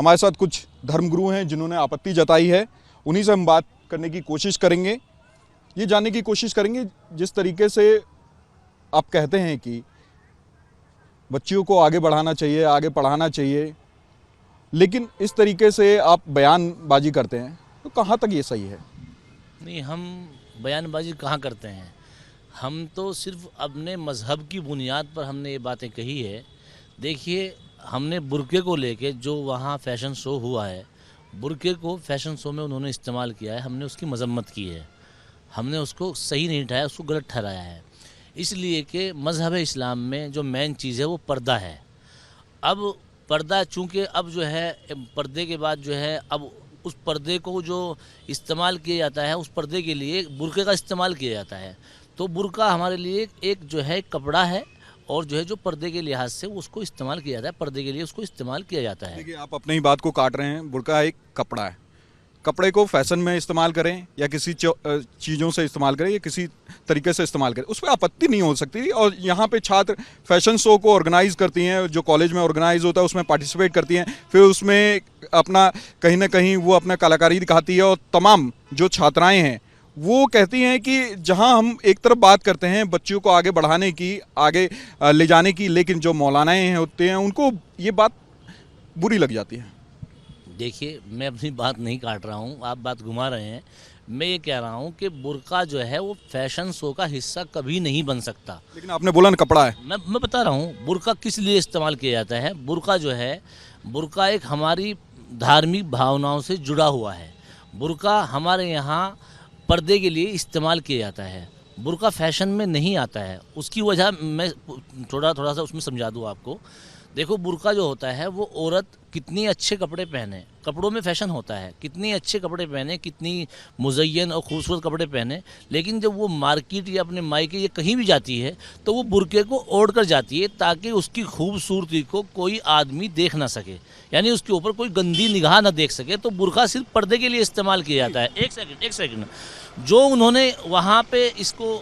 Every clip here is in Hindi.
हमारे साथ कुछ धर्मगुरु हैं जिन्होंने आपत्ति जताई है, उन्हीं से हम बात करने की कोशिश करेंगे। ये जानने की कोशिश करेंगे जिस तरीके से आप कहते हैं कि बच्चियों को आगे बढ़ाना चाहिए, आगे पढ़ाना चाहिए, लेकिन इस तरीके से आप बयानबाजी करते हैं, तो कहाँ तक ये सही है? नहीं, हम बयानबाजी कहाँ करते हैं। हम तो सिर्फ अपने मज़हब की बुनियाद पर हमने ये बातें कही है। देखिए, हमने बुर्के को लेके जो वहाँ फ़ैशन शो हुआ है, बुर्के को फ़ैशन शो में उन्होंने इस्तेमाल किया है, हमने उसकी मजम्मत की है। हमने उसको सही नहीं ठहराया, उसको गलत ठहराया है। इसलिए कि मज़हब इस्लाम में जो मेन चीज़ है वो पर्दा है। अब पर्दा चूँकि अब जो है पर्दे के बाद जो है अब उस पर्दे को जो इस्तेमाल किया जाता है, उस पर्दे के लिए बुर्के का इस्तेमाल किया जाता है। तो बुर्का हमारे लिए एक जो है कपड़ा है, और जो है जो पर्दे के लिहाज से उसको इस्तेमाल किया जाता है, पर्दे के लिए उसको इस्तेमाल किया जाता है। देखिए, आप अपनी ही बात को काट रहे हैं। बुर्का एक कपड़ा है, कपड़े को फैशन में इस्तेमाल करें या किसी चीज़ों से इस्तेमाल करें या किसी तरीके से इस्तेमाल करें, उस पर आपत्ति नहीं हो सकती। और यहाँ पे छात्र फैशन शो को ऑर्गेनाइज करती हैं, जो कॉलेज में ऑर्गेनाइज होता है उसमें पार्टिसिपेट करती हैं, फिर उसमें अपना कहीं ना कहीं वो अपना कलाकारी दिखाती है। और तमाम जो छात्राएँ हैं वो कहती हैं कि जहाँ हम एक तरफ बात करते हैं बच्चियों को आगे बढ़ाने की, आगे ले जाने की, लेकिन जो मौलानाएँ होते हैं उनको ये बात बुरी लग जाती है। देखिए, मैं अपनी बात नहीं काट रहा हूँ, आप बात घुमा रहे हैं। मैं ये कह रहा हूँ कि बुर्का जो है वो फैशन शो का हिस्सा कभी नहीं बन सकता। लेकिन आपने बोला ना कपड़ा है। मैं बता रहा हूँ बुर्का किस लिए इस्तेमाल किया जाता है। बुर्का जो है, बुर्का एक हमारी धार्मिक भावनाओं से जुड़ा हुआ है। बुर्का हमारे यहाँ पर्दे के लिए इस्तेमाल किया जाता है। बुर्का फैशन में नहीं आता है। उसकी वजह मैं थोड़ा सा उसमें समझा दूँ आपको। देखो, बुर्का जो होता है वो औरत कितनी अच्छे कपड़े पहने, कपड़ों में फैशन होता है, कितनी अच्छे कपड़े पहने, कितनी मुज़य्यन और ख़ूबसूरत कपड़े पहने, लेकिन जब वो मार्केट या अपने मायके या कहीं भी जाती है तो वो बुर्के को ओढ़ कर जाती है ताकि उसकी खूबसूरती को कोई आदमी देख ना सके, यानी उसके ऊपर कोई गंदी निगाह ना देख सके। तो बुर्का सिर्फ पर्दे के लिए इस्तेमाल किया जाता है। एक सेकंड, जो उन्होंने वहाँ पे इसको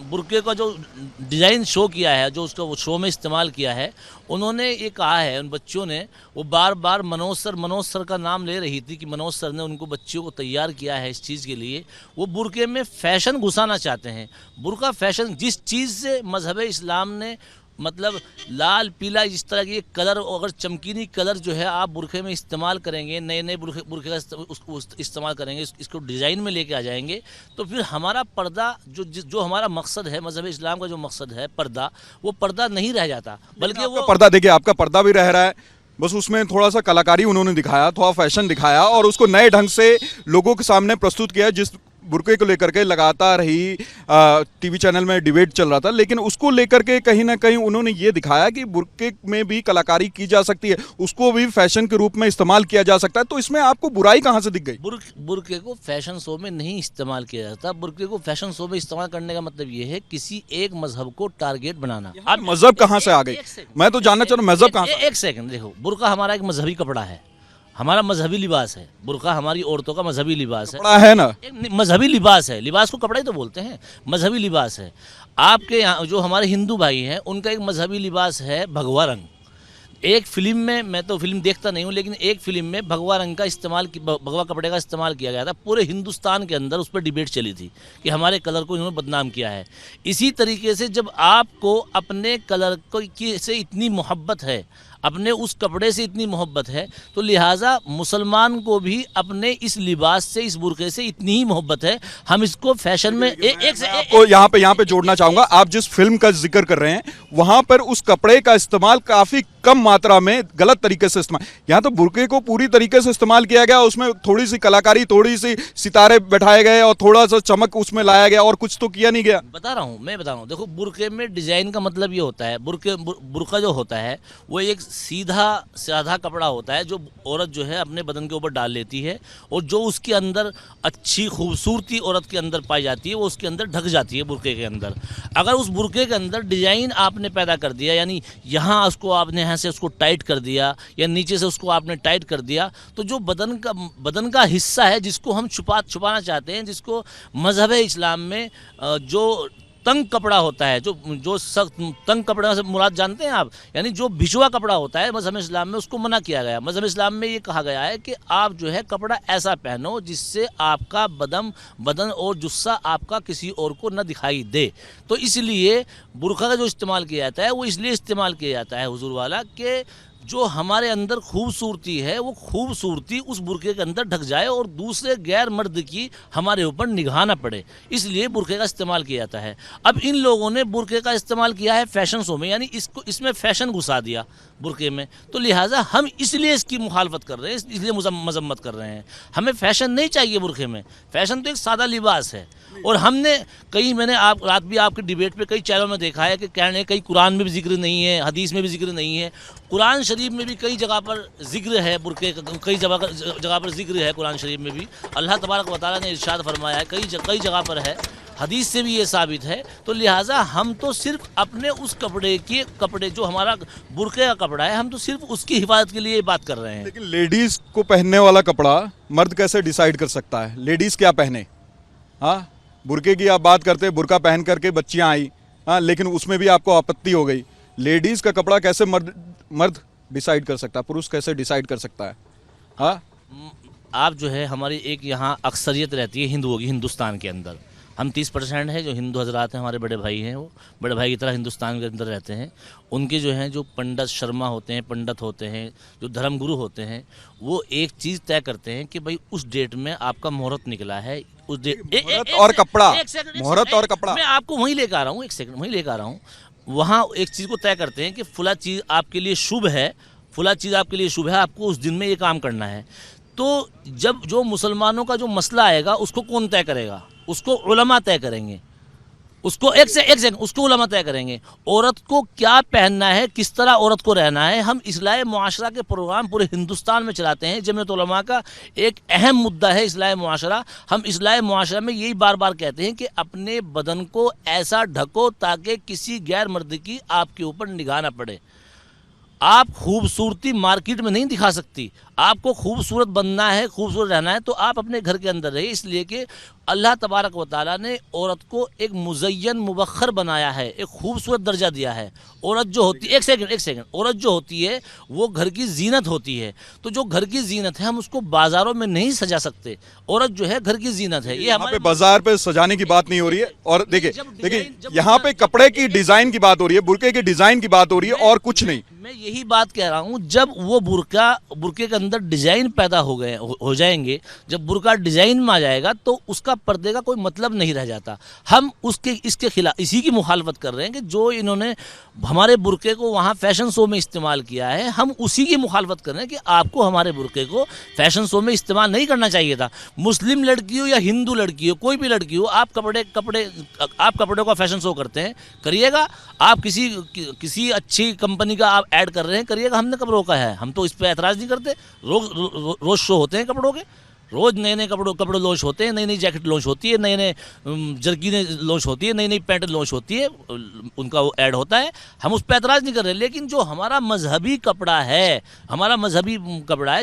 बुर्के का जो डिज़ाइन शो किया है, जो उसका वो शो में इस्तेमाल किया है, उन्होंने ये कहा है, उन बच्चों ने, वो बार बार मनोज सर का नाम ले रही थी कि मनोज सर ने उनको बच्चियों को तैयार किया है इस चीज़ के लिए। वो बुर्के में फ़ैशन घुसाना चाहते हैं। बुर्का फ़ैशन, जिस चीज़ से मज़हब इस्लाम ने, मतलब लाल पीला इस तरह के कलर, अगर चमकीनी कलर जो है आप बुरखे में इस्तेमाल करेंगे, नए नए बुरखे का उसको इस्तेमाल करेंगे, इसको डिज़ाइन में लेके आ जाएंगे, तो फिर हमारा पर्दा जो हमारा मकसद है, मज़हब इस्लाम का जो मकसद है पर्दा, वो पर्दा नहीं रह जाता, बल्कि वो पर्दा, देखिए आपका पर्दा भी रह रहा है, बस उसमें थोड़ा सा कलाकारी उन्होंने दिखाया, थोड़ा फैशन दिखाया और उसको नए ढंग से लोगों के सामने प्रस्तुत किया। जिस बुर्के को लेकर के लगातार ही टीवी चैनल में डिबेट चल रहा था, लेकिन उसको लेकर के कहीं ना कहीं उन्होंने ये दिखाया कि बुर्के में भी कलाकारी की जा सकती है, उसको भी फैशन के रूप में इस्तेमाल किया जा सकता है। तो इसमें आपको बुराई कहाँ से दिख गई? बुर्के को फैशन शो में नहीं इस्तेमाल किया जाता। बुर्के को फैशन शो में इस्तेमाल करने का मतलब ये है किसी एक मजहब को टारगेट बनाना। आप मजहब कहाँ से आ गई? मैं तो जानना चाह रहा हूँ मजहब कहाँ से? एक सेकंड, देखो, बुर्का हमारा एक मजहबी कपड़ा है, हमारा मजहबी लिबास है। बुर्का हमारी औरतों का मजहबी लिबास है ना, एक मजहबी लिबास है। लिबास को कपड़ा ही तो बोलते हैं, मजहबी लिबास है। आपके यहाँ जो हमारे हिंदू भाई हैं उनका एक मजहबी लिबास है भगवा रंग। एक फिल्म में, मैं तो फिल्म देखता नहीं हूँ, लेकिन एक फिल्म में भगवा रंग का इस्तेमाल, भगवा कपड़े का इस्तेमाल किया गया था। पूरे हिंदुस्तान के अंदर उस पर डिबेट चली थी कि हमारे कलर को इन्होंने बदनाम किया है। इसी तरीके से जब आपको अपने कलर को से इतनी मोहब्बत है, अपने उस कपड़े से इतनी मोहब्बत है, तो लिहाजा मुसलमान को भी अपने इस लिबास से, इस बुर्के से इतनी ही मोहब्बत है। हम इसको फैशन में आपको यहाँ पे जोड़ना चाहूंगा। आप जिस फिल्म का जिक्र कर रहे हैं वहां पर उस कपड़े का इस्तेमाल काफी कम मात्रा में गलत तरीके से इस्तेमाल, यहाँ तो बुर्के को पूरी तरीके से इस्तेमाल किया गया। उसमें थोड़ी सी कलाकारी, थोड़ी सी सितारे बैठाए गए और थोड़ा सा चमक उसमें लाया गया, और कुछ तो किया नहीं गया। मैं बता रहा हूँ, देखो, बुर्के में डिजाइन का मतलब ये होता है, बुर्का जो होता है वो एक सीधा साधा कपड़ा होता है जो औरत जो है अपने बदन के ऊपर डाल लेती है, और जो उसके अंदर अच्छी खूबसूरती औरत के अंदर पाई जाती है वो उसके अंदर ढक जाती है बुर्के के अंदर। अगर उस बुर्के के अंदर डिजाइन आपने पैदा कर दिया, यानी यहाँ उसको आपने यहाँ से उसको टाइट कर दिया या नीचे से उसको आपने टाइट कर दिया, तो जो बदन का हिस्सा है जिसको हम छुपाना चाहते हैं, जिसको मजहब इस्लाम में जो तंग कपड़ा होता है, जो सख्त तंग कपड़ा से मुराद जानते हैं आप, यानी जो भिजवा कपड़ा होता है, मज़हब इस्लाम में उसको मना किया गया। मज़हब इस्लाम में ये कहा गया है कि आप जो है कपड़ा ऐसा पहनो जिससे आपका बदन और जुस्सा आपका किसी और को न दिखाई दे। तो इसलिए बुर्का का जो इस्तेमाल किया जाता है वो इसलिए इस्तेमाल किया जाता है हुजूर वाला, कि जो हमारे अंदर खूबसूरती है वो खूबसूरती उस बुरके के अंदर ढक जाए और दूसरे गैर मर्द की हमारे ऊपर निगाह ना पड़े, इसलिए बुरके का इस्तेमाल किया जाता है। अब इन लोगों ने बुरके का इस्तेमाल किया है फैशन शो में, यानी इसमें फैशन घुसा दिया बुरके में, तो लिहाजा हम इसलिए इसकी मुखालफत कर रहे हैं, इसलिए मजम्मत कर रहे हैं। हमें फैशन नहीं चाहिए बुरके में, फैशन तो एक सादा लिबास है। और हमने मैंने रात भी आपके डिबेट पे कई चैनलों में देखा है कि कहने कई कुरान में भी जिक्र नहीं है, हदीस में भी जिक्र नहीं है, कुरान शरीफ में भी कई जगह पर जिक्र है बुरके का, कई जगह पर जिक्र है कुरान शरीफ में भी। अल्लाह तबारक व तआला ने इरशाद फरमाया है, कई जगह पर है, हदीस से भी ये साबित है। तो लिहाजा हम तो सिर्फ अपने उस कपड़े जो हमारा बुरके का कपड़ा है, हम तो सिर्फ उसकी हिफाजत के लिए ये बात कर रहे हैं। लेकिन लेडीज को पहनने वाला कपड़ा मर्द कैसे डिसाइड कर सकता है लेडीज क्या पहने? हाँ, बुरके की आप बात करते हैं, बुरका पहन करके बच्चियां आई, हाँ, लेकिन उसमें भी आपको आपत्ति हो गई। लेडीज का कपड़ा कैसे मर्द डिसाइड कर सकता है, पुरुष कैसे डिसाइड कर सकता है? हाँ, आप जो है हमारी एक यहाँ अक्सरियत रहती है हिंदुओं की, हिंदुस्तान के अंदर हम 30% है जो हिंदू हजरात हैं, हमारे बड़े भाई हैं, वो बड़े भाई की तरह हिंदुस्तान के अंदर रहते हैं। उनके जो हैं जो पंडित शर्मा होते हैं, पंडित होते हैं, जो धर्मगुरु होते हैं, वो एक चीज़ तय करते हैं कि भाई उस डेट में आपका मुहूर्त निकला है, उस डेट मुहूर्त और कपड़ा, मुहूर्त और कपड़ा, मैं आपको वहीं लेकर आ रहा हूँ, एक सेकंड वहीं लेकर आ रहा हूँ। वहाँ एक चीज़ को तय करते हैं कि फला चीज़ आपके लिए शुभ है, फला चीज़ आपके लिए शुभ है, आपको उस दिन में ये काम करना है। तो जब जो मुसलमानों का जो मसला आएगा उसको कौन तय करेगा? उसको उलमा तय करेंगे, उसको एक सेकंड उसको उलमा तय करेंगे। औरत को क्या पहनना है, किस तरह औरत को रहना है, हम इस्लाह मुआशरा के प्रोग्राम पूरे हिंदुस्तान में चलाते हैं। जमीयत उलमा का एक अहम मुद्दा है इस्लाह मुआशरा। हम इस्लाह मुआशरा में यही बार बार कहते हैं कि अपने बदन को ऐसा ढको ताकि किसी गैर मर्द की आपके ऊपर निगाह ना पड़े। आप खूबसूरती मार्केट में नहीं दिखा सकती, आपको खूबसूरत बनना है, खूबसूरत रहना है तो आप अपने घर के अंदर रहिए, इसलिए कि अल्लाह तबारक व तआला ने औरत को एक मुज़य्यन मुबख्खर बनाया है, एक खूबसूरत दर्जा दिया है। औरत जो होती है, एक सेकंड, औरत जो होती है वो घर की जीनत होती है। तो जो घर की जीनत है हम उसको बाज़ारों में नहीं सजा सकते, औरत जो है घर की जीनत है। ये हमारे बाजार पे सजाने की बात नहीं हो रही है। और देखिए यहाँ पे कपड़े की डिजाइन की बात हो रही है, बुरके की डिजाइन की बात हो रही है और कुछ नहीं। मैं यही बात कह रहा हूँ, जब वो बुरके के अंदर डिजाइन पैदा हो जाएंगे, जब बुरका डिजाइन में आ जाएगा तो उसका पर्दे का कोई मतलब नहीं रह जाता। हम इसके खिलाफ इसी की मुखालफत कर रहे हैं कि जो इन्होंने हमारे बुरके को वहाँ फैशन शो में इस्तेमाल किया है, हम उसी की मुखालफत कर रहे हैं कि आपको हमारे बुरके को फैशन शो में इस्तेमाल नहीं करना चाहिए था। मुस्लिम लड़की हो या हिंदू लड़की हो, कोई भी लड़की हो, आप कपड़े का फैशन शो करते हैं, करिएगा। आप किसी अच्छी कंपनी का आप ऐड कर रहे हैं, करिएगा, हमने कब रोका है? हम तो इस पर एतराज़ नहीं करते। रोज शो होते हैं कपड़ों के, रोज नए कपड़े लॉन्च होते हैं, नई जैकेट लॉन्च होती है, नए जर्किनें लॉन्च होती है, नई पैंट लॉन्च होती है, उनका वो ऐड होता है। हम उस पर एतराज़ नहीं कर रहे, लेकिन जो हमारा मजहबी कपड़ा है,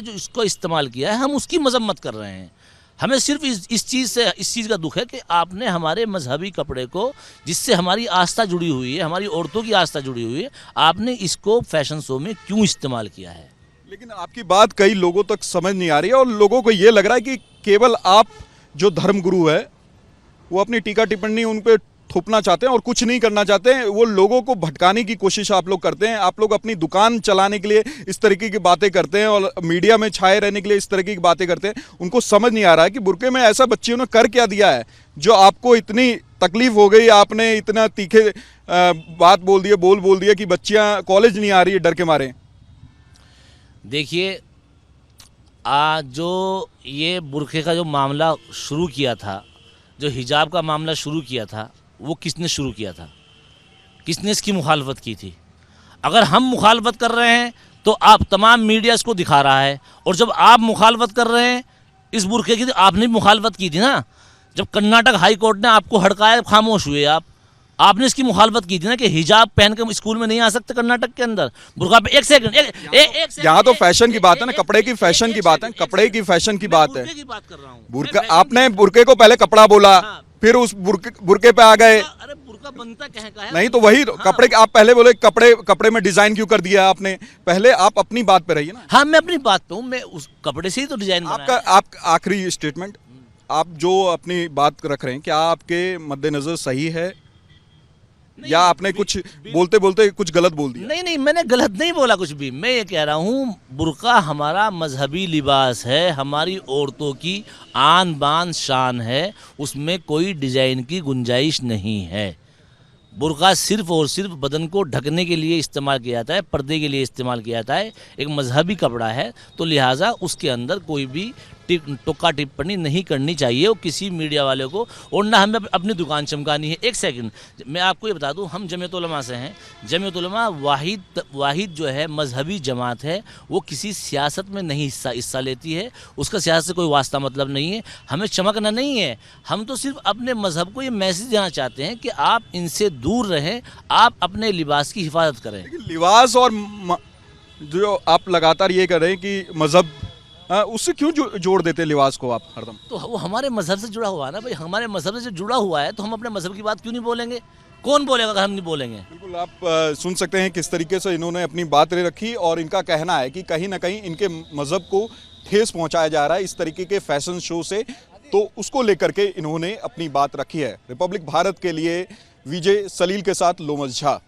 जो इसको इस्तेमाल किया है, हम उसकी मजम्मत कर रहे हैं। हमें सिर्फ इस चीज़ का दुख है कि आपने हमारे मजहबी कपड़े को, जिससे हमारी आस्था जुड़ी हुई है, हमारी औरतों की आस्था जुड़ी हुई है, आपने इसको फैशन शो में क्यों इस्तेमाल किया है। लेकिन आपकी बात कई लोगों तक समझ नहीं आ रही है और लोगों को ये लग रहा है कि केवल आप जो धर्मगुरु है वो अपनी टीका टिप्पणी उन पे थोपना चाहते हैं और कुछ नहीं करना चाहते हैं। वो लोगों को भटकाने की कोशिश आप लोग करते हैं। आप लोग अपनी दुकान चलाने के लिए इस तरीके की बातें करते हैं और मीडिया में छाए रहने के लिए इस तरीके की बातें करते हैं। उनको समझ नहीं आ रहा है कि बुरके में ऐसा बच्चियों ने कर क्या दिया है जो आपको इतनी तकलीफ हो गई, आपने इतना तीखे बात बोल दिया कि बच्चियां कॉलेज नहीं आ रही है डर के मारे। देखिए, जो ये बुरखे का जो मामला शुरू किया था, जो हिजाब का मामला शुरू किया था, वो किसने शुरू किया था? किसने इसकी मुखालफत की थी? अगर हम मुखालफत कर रहे हैं तो आप तमाम मीडिया इसको दिखा रहा है, और जब आप मुखालफत कर रहे हैं इस बुरखे की, तो आपने भी मुखालफत की थी ना। जब कर्नाटक हाई कोर्ट ने आपको हड़काया, खामोश हुए आपने इसकी मुखालफत की थी ना कि हिजाब पहन के स्कूल में नहीं आ सकते कर्नाटक के अंदर, बुरका पे। एक सेकंड, यहाँ तो फैशन की बात है ना, कपड़े की फैशन की बात है, कपड़े की फैशन की बात है। बुरका, आपने बुरके को पहले कपड़ा बोला, फिर उस बुरके पे आ गए। बुर्का बनता कहाँ का है? नहीं तो वही तो, हाँ। कपड़े आप पहले बोले कपड़े में डिजाइन क्यों कर दिया आपने, पहले आप अपनी बात पे रहिए ना। हाँ, मैं अपनी बात पे हूँ, मैं उस कपड़े से ही तो डिजाइन आपका आप आखिरी स्टेटमेंट, आप जो अपनी बात रख रहे हैं क्या आपके मद्देनजर सही है, या आपने कुछ बोलते बोलते कुछ गलत बोल दिया? नहीं, मैंने गलत नहीं बोला कुछ भी। मैं ये कह रहा हूँ बुर्का हमारा मजहबी लिबास है, हमारी औरतों की आन बान शान है, उसमें कोई डिजाइन की गुंजाइश नहीं है। बुर्का सिर्फ और सिर्फ बदन को ढकने के लिए इस्तेमाल किया जाता है, पर्दे के लिए इस्तेमाल किया जाता है, एक मजहबी कपड़ा है, तो लिहाजा उसके अंदर कोई भी टोका टिप्पणी नहीं करनी चाहिए वो किसी मीडिया वाले को, और ना हमें अपनी दुकान चमकानी है। एक सेकंड, मैं आपको ये बता दूं, हम जमीयत उलमा से हैं। जमीयत उलमा वाहिद जो है मजहबी जमात है, वो किसी सियासत में नहीं हिस्सा लेती है, उसका सियासत से कोई वास्ता मतलब नहीं है, हमें चमकना नहीं है। हम तो सिर्फ अपने मजहब को ये मैसेज देना चाहते हैं कि आप इनसे दूर रहें, आप अपने लिबास की हिफाजत करें। लिबास और जो आप लगातार ये कर रहे हैं कि मजहब, उससे क्यों जोड़ देते हैं लिबास को आप हरदम? तो वो हमारे मजहब से जुड़ा हुआ है ना भाई, हमारे मजहब से जुड़ा हुआ है, तो हम अपने मजहब की बात क्यों नहीं बोलेंगे? कौन बोलेगा अगर हम नहीं बोलेंगे? बिल्कुल, आप सुन सकते हैं किस तरीके से इन्होंने अपनी बात रखी, और इनका कहना है कि कहीं ना कहीं इनके मजहब को ठेस पहुंचाया जा रहा है इस तरीके के फैशन शो से, तो उसको लेकर के इन्होंने अपनी बात रखी है। रिपब्लिक भारत के लिए विजय सलील के साथ लोमस झा।